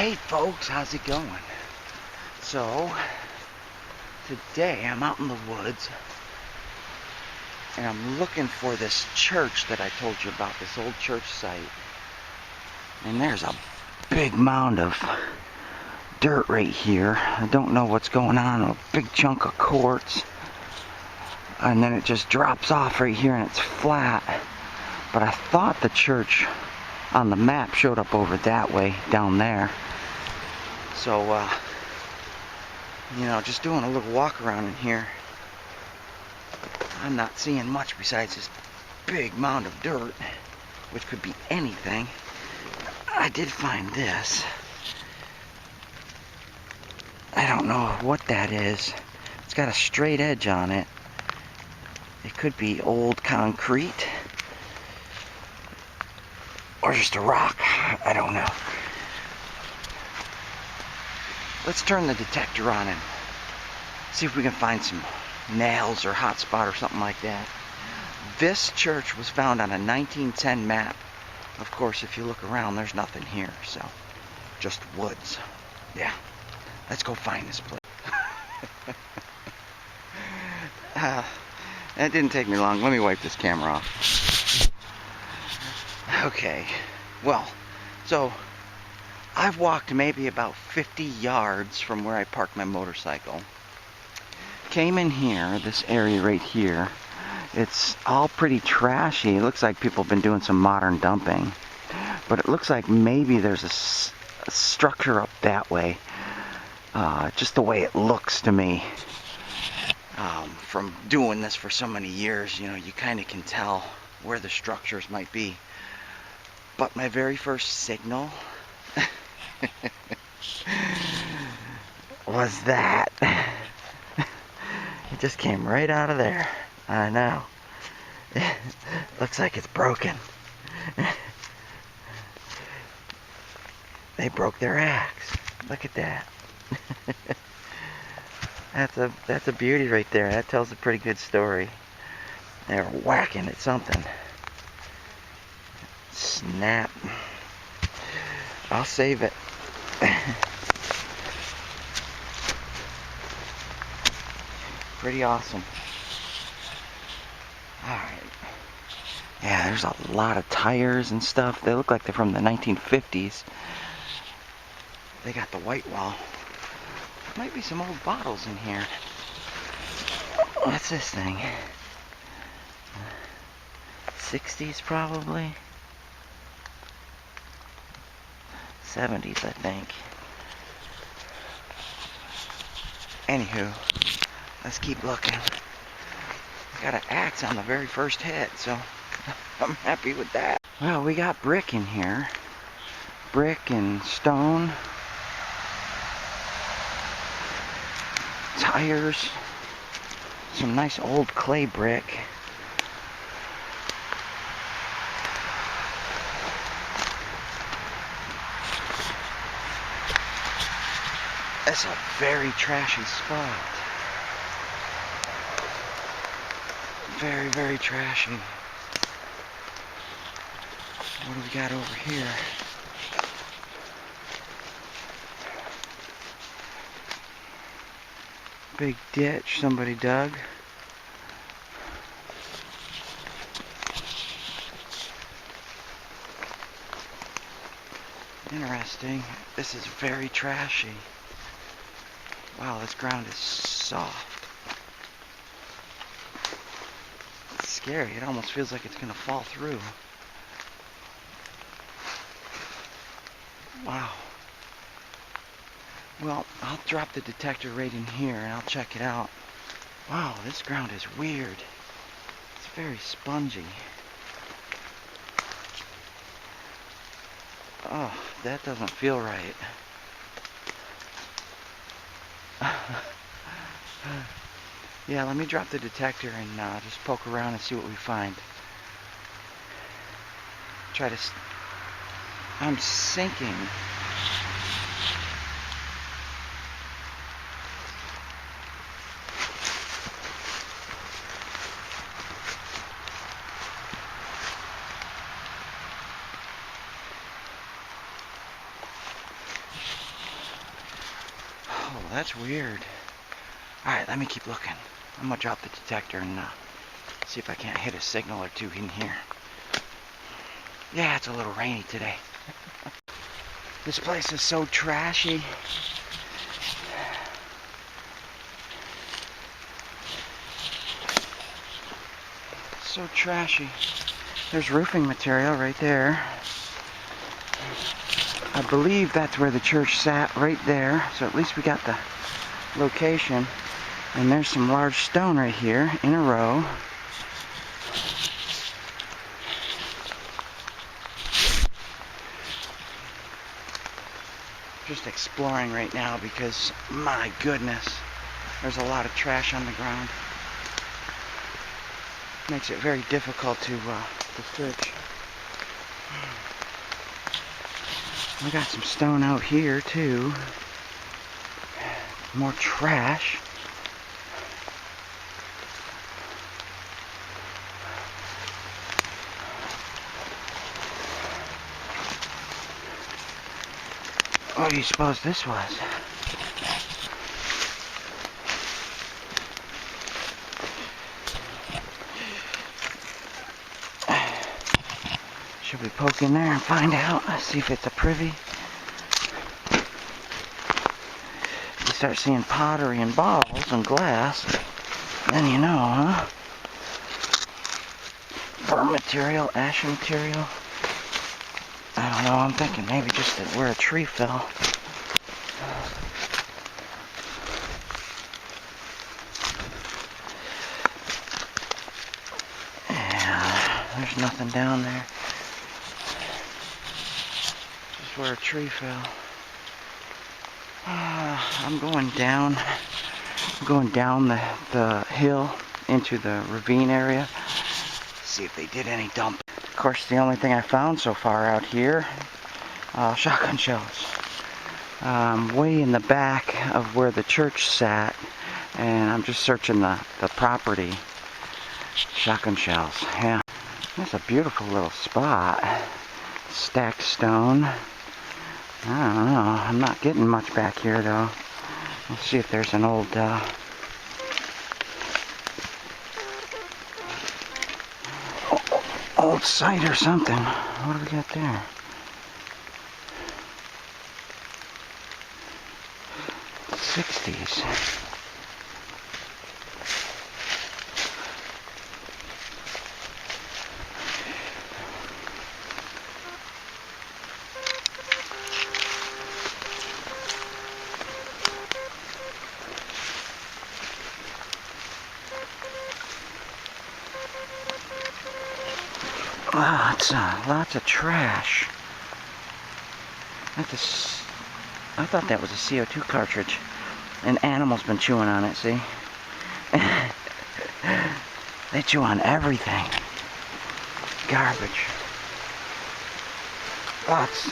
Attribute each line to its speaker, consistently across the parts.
Speaker 1: Hey folks, how's it going? So, today I'm out in the woods and I'm looking for this church that I told you about, this old church site. And there's a big mound of dirt right here. I don't know what's going on, a big chunk of quartz. And then it just drops off right here and it's flat. But I thought the church on the map showed up over that way, down there. So, just doing a little walk around in here. I'm not seeing much besides this big mound of dirt, which could be anything. I did find this. I don't know what that is. It's got a straight edge on it. It could be old concrete or just a rock. I don't know. Let's turn the detector on and see if we can find some nails or hot spot or something like that. This church was found on a 1910 map. Of course, if you look around, there's nothing here, so just woods. Yeah, let's go find this place. That didn't take me long. Let me wipe this camera off. Okay, well, so I've walked maybe about 50 yards from where I parked my motorcycle. Came in here, this area right here. It's all pretty trashy. It looks like people have been doing some modern dumping. But it looks like maybe there's a structure up that way. Just the way it looks to me. From doing this for so many years, you kind of can tell where the structures might be. But my very first signal was that. It just came right out of there. I know. Looks like it's broken. They broke their axe. Look at that. That's a beauty right there. That tells a pretty good story. They're whacking at something. Snap. I'll save it. Pretty awesome. Alright. Yeah, there's a lot of tires and stuff. They look like they're from the 1950s. They got the white wall. Might be some old bottles in here. What's this thing? 60s probably. 70s, I think. Anywho, let's keep looking. Got an axe on the very first hit, so I'm happy with that. Well, we got brick in here. Brick and stone. Tires. Some nice old clay brick. That's a very trashy spot. Very, very trashy. What do we got over here? Big ditch somebody dug. Interesting. This is very trashy. Wow, this ground is soft. It's scary. It almost feels like it's gonna fall through. Wow. Well, I'll drop the detector right in here and I'll check it out. Wow, this ground is weird. It's very spongy. Oh, that doesn't feel right. Yeah, let me drop the detector and just poke around and see what we find. I'm sinking. that's weird. Alright, let me keep looking. I'm gonna drop the detector and see if I can't hit a signal or two in here. Yeah, it's a little rainy today. This place is so trashy. So trashy. There's roofing material right there. I believe that's where the church sat, right there. So at least we got the location. And there's some large stone right here in a row. Just exploring right now because, my goodness, there's a lot of trash on the ground. Makes it very difficult to search. We got some stone out here too. More trash. What do you suppose this was? Should we poke in there and find out? Let's see if it's a privy. You start seeing pottery and bottles and glass, then you know, huh? Burn material, ash material. I don't know, I'm thinking maybe just that where a tree fell. Yeah, there's nothing down there. Just where a tree fell. I'm going down the hill into the ravine area. See if they did any dumping. Of course, the only thing I found so far out here, shotgun shells. Way in the back of where the church sat, and I'm just searching the property. Shotgun shells, yeah. That's a beautiful little spot. Stacked stone. I don't know, I'm not getting much back here though. Let's see if there's an old old site or something. What do we got there? '60s. Lots of trash. I thought that was a CO2 cartridge. An animal's been chewing on it, see? They chew on everything. Garbage.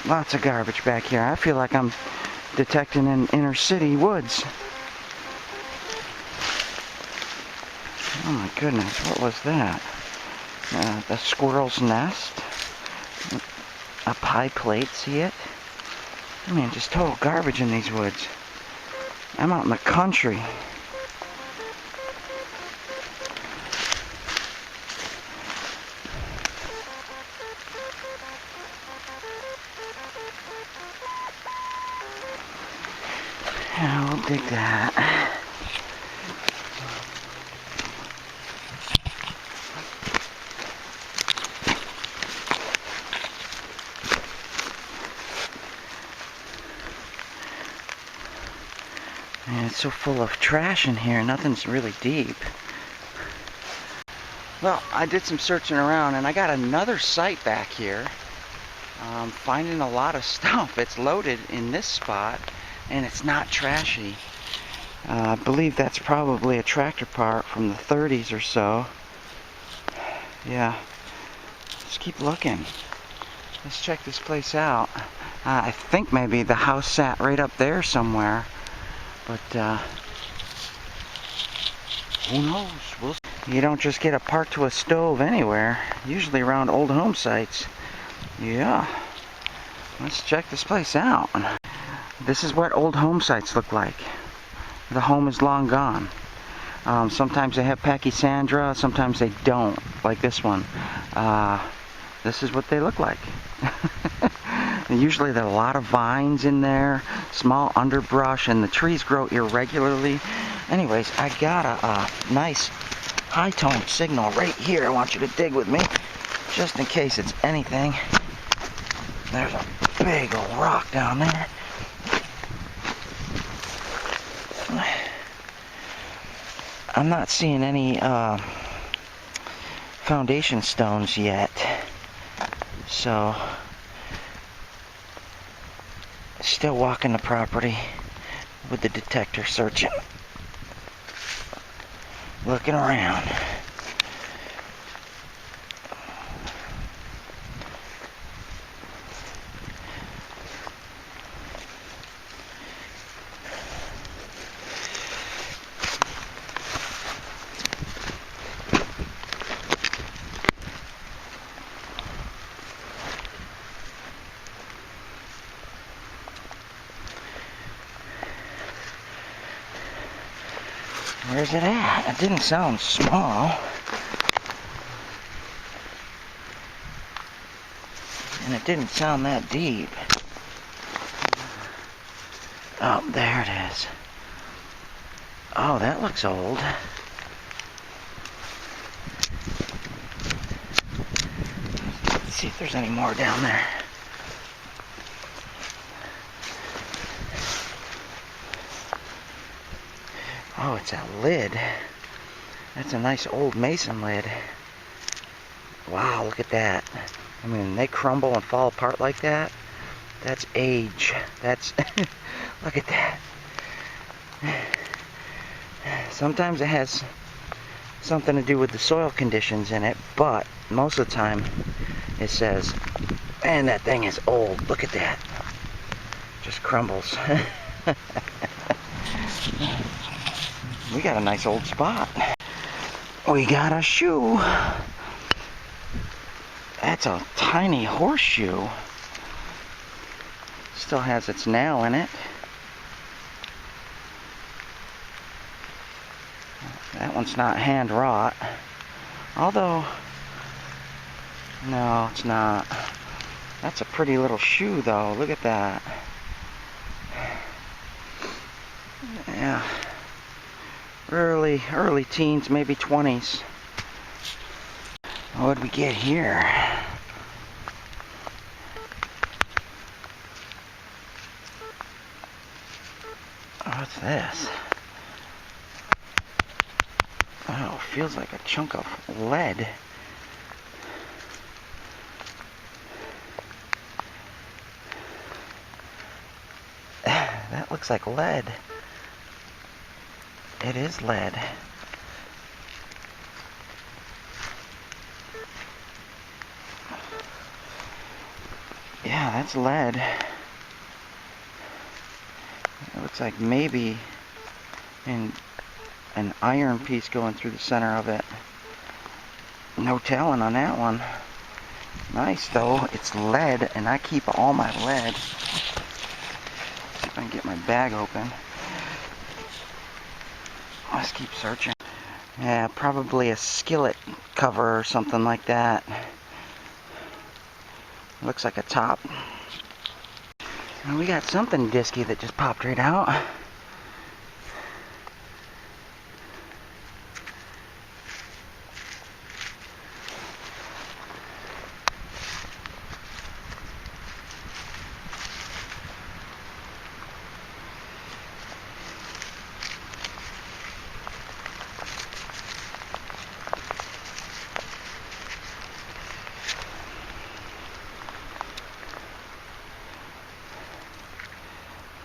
Speaker 1: Lots of garbage back here. I feel like I'm detecting in inner city woods. Oh my goodness, what was that? The squirrel's nest. A pie plate, see it? I mean, just total garbage in these woods. I'm out in the country. Yeah, we'll dig that. And it's so full of trash in here, nothing's really deep. Well, I did some searching around and I got another site back here. Finding a lot of stuff. It's loaded in this spot and it's not trashy. I believe that's probably a tractor part from the 30s or so. Yeah. Let's keep looking. Let's check this place out. I think maybe the house sat right up there somewhere. But, who knows? You don't just get a part to a stove anywhere. Usually around old home sites. Yeah. Let's check this place out. This is what old home sites look like. the home is long gone. Sometimes they have pachysandra, sometimes they don't, like this one. This is what they look like. And usually there are a lot of vines in there, small underbrush, and the trees grow irregularly. Anyways, I got a nice high-tone signal right here. I want you to dig with me, just in case it's anything. There's a big old rock down there. I'm not seeing any foundation stones yet, so still walking the property with the detector searching, looking around. Where's it at? It didn't sound small. And it didn't sound that deep. Oh, there it is. Oh, that looks old. Let's see if there's any more down there. Oh, it's a lid. That's a nice old mason lid. Wow, look at that. I mean, they crumble and fall apart like that. That's age. That's, look at that. Sometimes it has something to do with the soil conditions in it, but most of the time it says, man, that thing is old. Look at that. Just crumbles. We got a nice old spot. We got a shoe. That's a tiny horseshoe. Still has its nail in it. That one's not hand wrought. Although, no, it's not. That's a pretty little shoe though. Look at that. Yeah. Early teens, maybe 20s. What did we get here? What's this? Oh, feels like a chunk of lead. That looks like lead. It is lead. Yeah, that's lead. It looks like maybe an iron piece going through the center of it. No telling on that one. Nice though, it's lead, and I keep all my lead. See if I can get my bag open. Let's keep searching. Yeah, probably a skillet cover or something like that. Looks like a top. And we got something disky that just popped right out.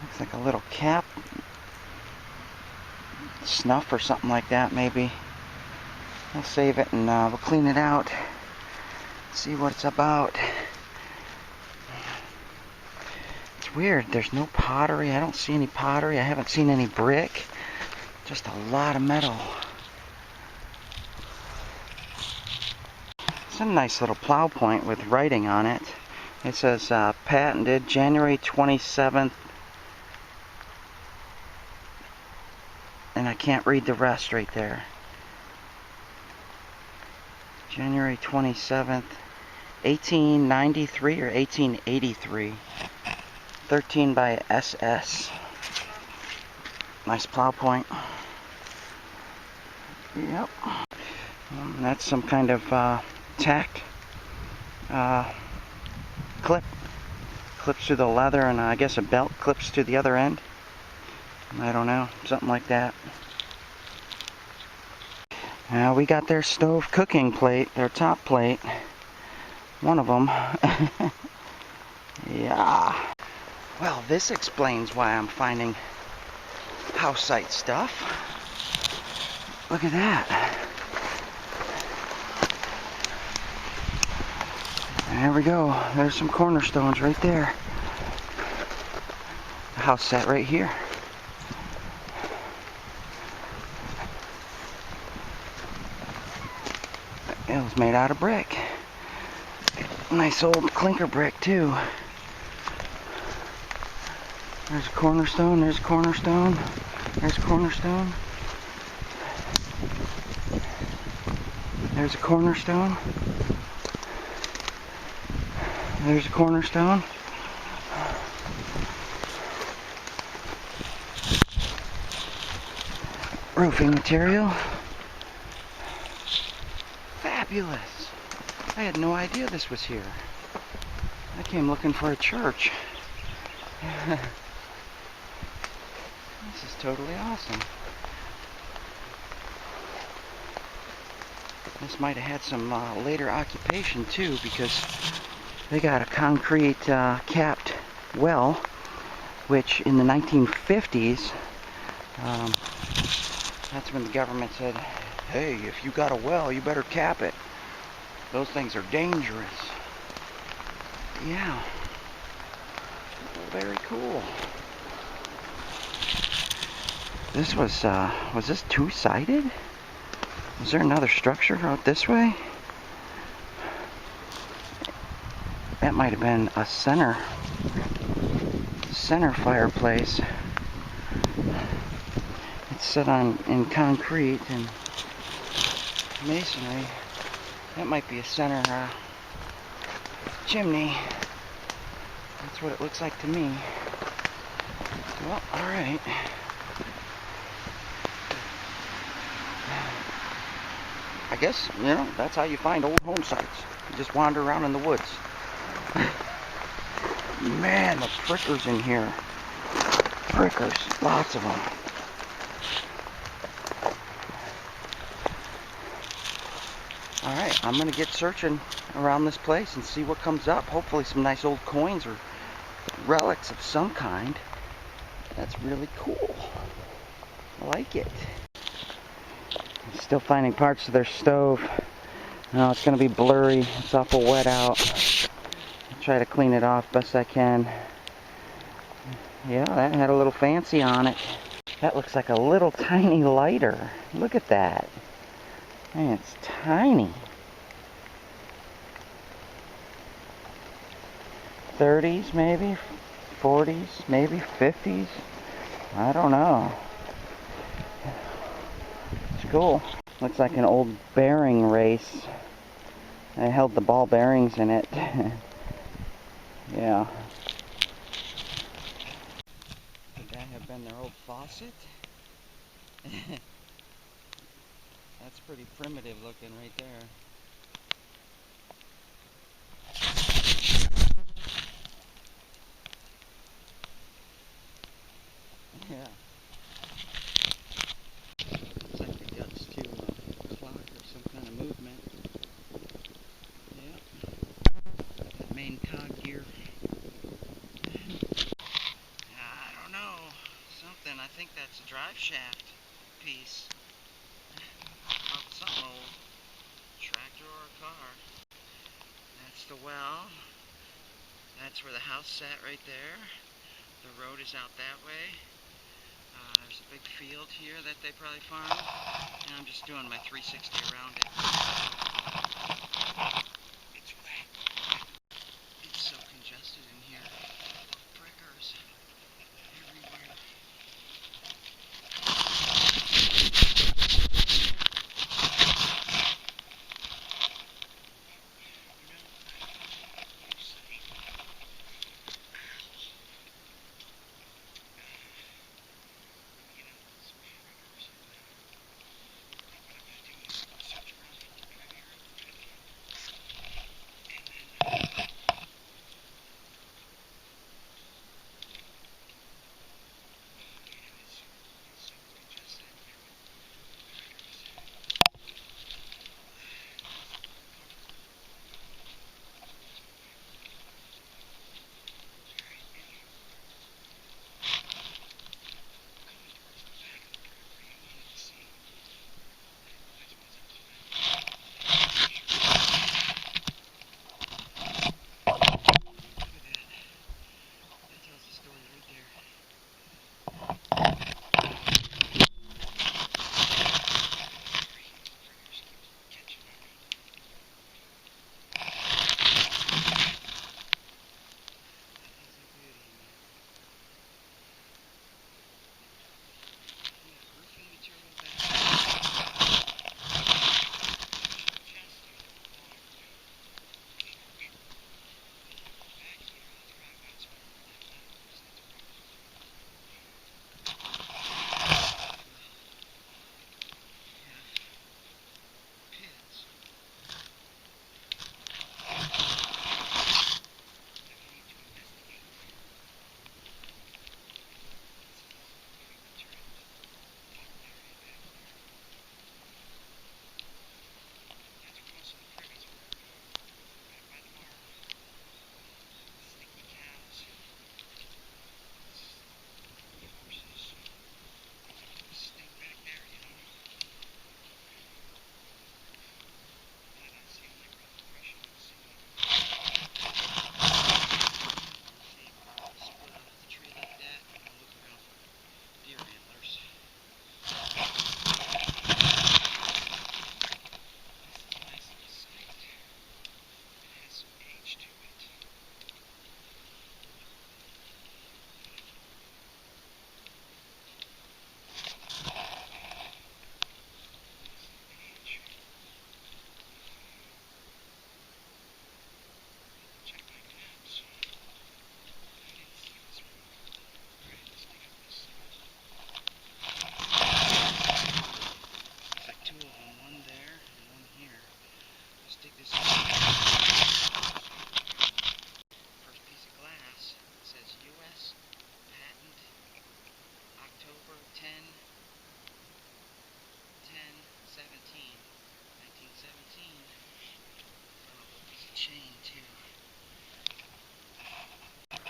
Speaker 1: Looks like a little cap, snuff or something like that maybe. We'll save it and we'll clean it out, see what it's about. It's weird, there's no pottery. I don't see any pottery. I haven't seen any brick. Just a lot of metal. It's a nice little plow point with writing on it. It says patented January 27th, I can't read the rest right there. January 27th, 1893 or 1883. 13 by SS. Nice plow point. Yep. That's some kind of tack clip. Clips to the leather, and I guess a belt clips to the other end. I don't know, something like that. Now we got their stove cooking plate, their top plate. One of them. Yeah. Well, this explains why I'm finding house site stuff. Look at that. There we go. There's some cornerstones right there. The house set right here. It was made out of brick. Nice old clinker brick too. There's a cornerstone, there's a cornerstone, there's a cornerstone. There's a cornerstone. There's a cornerstone. Roofing material. Fabulous. I had no idea this was here. I came looking for a church. This is totally awesome. This might have had some later occupation too, because they got a concrete capped well, which in the 1950s, that's when the government said, hey, if you got a well, you better cap it. Those things are dangerous. Yeah. Very cool. This was this two-sided? Was there another structure out this way? That might have been a center fireplace. It's set in concrete and masonry. That might be a center chimney. That's what it looks like to me. Well, alright. I guess, you know, that's how you find old home sites. You just wander around in the woods. Man, the prickers in here. Prickers, lots of them. Alright, I'm going to get searching around this place and see what comes up. Hopefully some nice old coins or relics of some kind. That's really cool. I like it. I'm still finding parts of their stove. Now it's going to be blurry. It's awful wet out. I'll try to clean it off best I can. Yeah, that had a little fancy on it. That looks like a little tiny lighter. Look at that. Man, it's tiny. 30s maybe, 40s, maybe 50s. I don't know. It's cool. Looks like an old bearing race. I held the ball bearings in it. Yeah. Could that have been their old faucet? That's pretty primitive looking right there. Yeah. Looks like the guts to a clock or some kind of movement. Yeah. That main cog gear. I don't know. Something. I think that's a drive shaft piece. Something old. Tractor or a car. That's the well. That's where the house sat right there. The road is out that way. There's a big field here that they probably farm. And I'm just doing my 360 around it. It's wet. It's so congested in here. Prickers everywhere.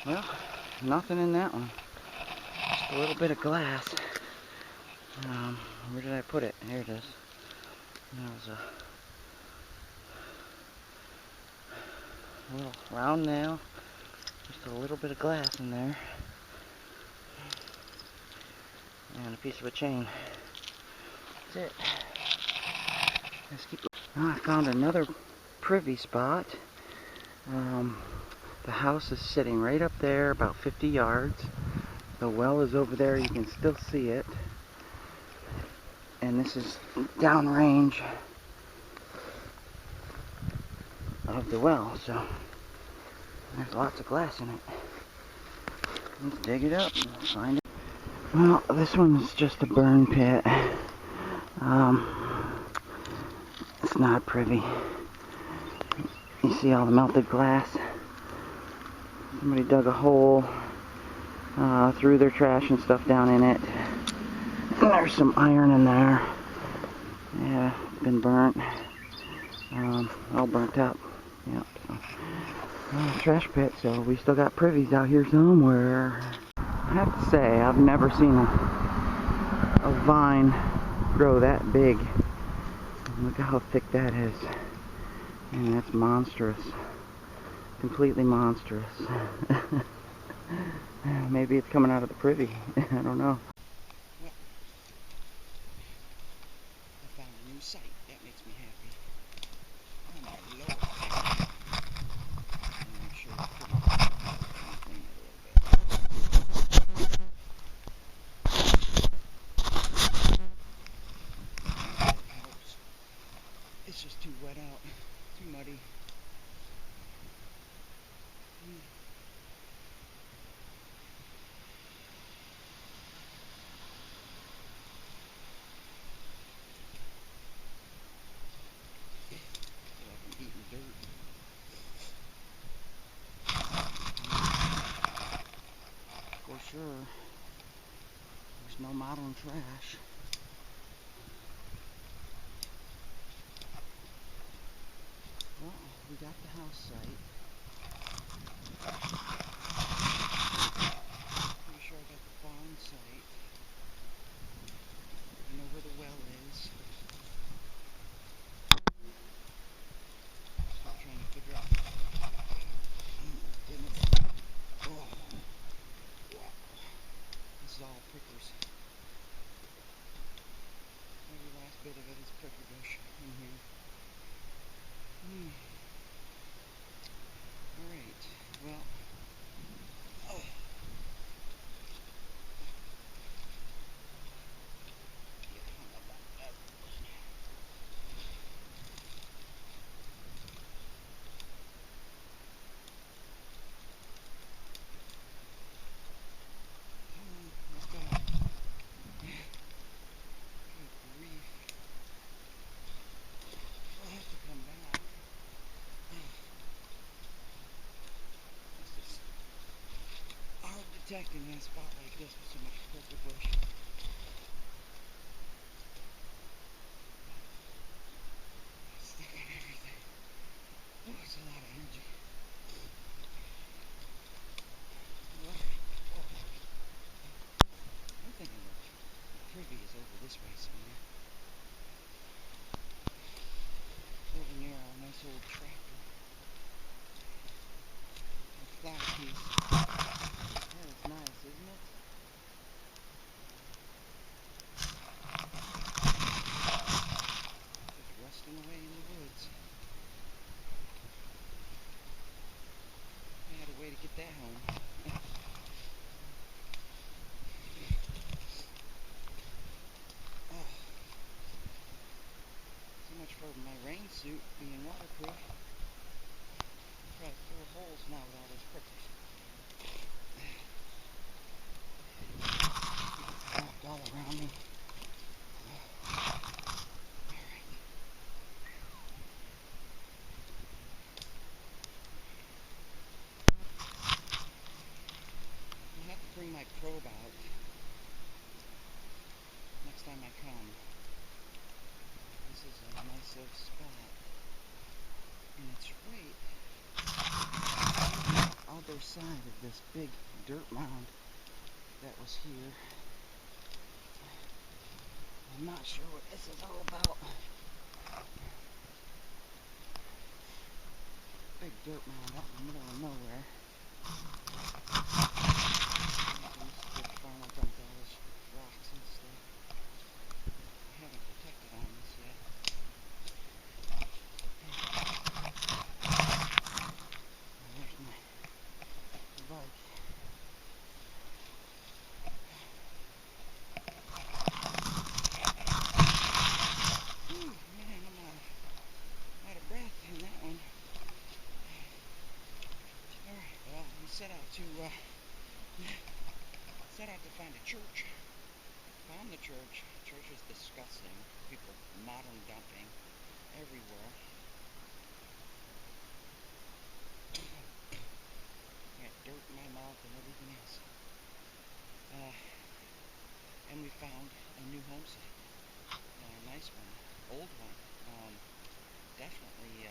Speaker 1: Well, nothing in that one. Just a little bit of glass. Where did I put it? Here it is. There was a little round nail. Just a little bit of glass in there. And a piece of a chain. That's it. Let's keep going. I found another privy spot. The house is sitting right up there, about 50 yards. The well is over there, you can still see it. And this is downrange of the well, so there's lots of glass in it. Let's dig it up and find it. Well, this one's just a burn pit. It's not privy. You see all the melted glass? Somebody dug a hole, threw their trash and stuff down in it. And there's some iron in there. Yeah, it's been burnt. All burnt up. Yep. So, trash pit, so we still got privies out here somewhere. I have to say, I've never seen a vine grow that big. Look at how thick that is. And that's monstrous. Completely monstrous. Maybe it's coming out of the privy. I don't know. Well, I found a new site. That makes me happy. Oh my lord. I'm sure it's pretty clean it a little bit. That helps. It's just too wet out. Too muddy. For sure, there's no modern trash. Well, we got the house site. Pretty sure I got the barn site. I know where the well is. Still trying to figure out. Oh, wow. This is all prickers. Every last bit of it is pricker bush in here. Alright, well. Oh. Detecting in a spot like this with so much prickle bush. Stick on everything. Oh, it's a lot of energy. Oh. I'm thinking the privy is over this way somewhere. Over near our nice old tractor. A flat piece. Yeah, it's nice, isn't it? Just rusting away in the woods. I had a way to get that home. Oh. So much for my rain suit being waterproof. Probably full of holes now with all those prickers. Wrapped all around me. I have to bring my probe out next time I come. This is a nice little spot. And it's right. I'll go side of this big dirt mound that was here. I'm not sure what this is all about. Big dirt mound out in the middle of nowhere. This farmer dumped all his rocks and stuff. I haven't protected on this yet. There's my bike. Whew, man, I'm out of breath in that one. Alright, well, we set out to find a church. Found the church. Church is disgusting. People modern dumping everywhere. I got dirt in my mouth and everything else. And we found a new home site. A nice one. Old one. Definitely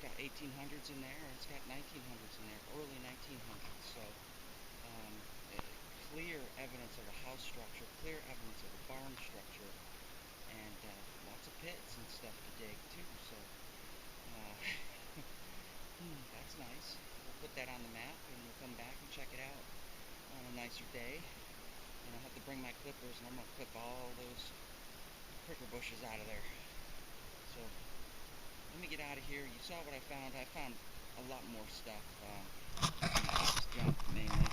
Speaker 1: got 1800s in there. It's got 1900s in there. Early 1900s. So clear evidence of a house structure. Clear evidence of a barn structure. And lots of pits and stuff to dig too. So that's nice. We'll put that on the map and we'll come back and check it out on a nicer day. And I'll have to bring my clippers and I'm going to clip all those pricker bushes out of there. So let me get out of here. You saw what I found. I found a lot more stuff. Just junk mainly.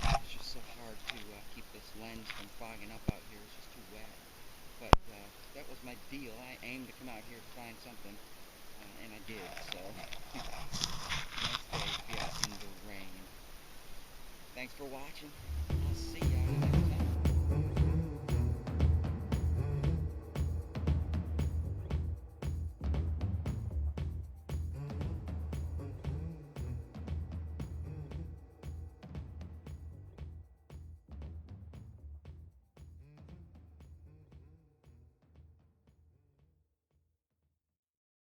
Speaker 1: It's just so hard to keep this lens from fogging up out here. It's just too wet. But that was my deal. I aimed to come out here to find something, and I did. So nice day to be out in the rain. Thanks for watching.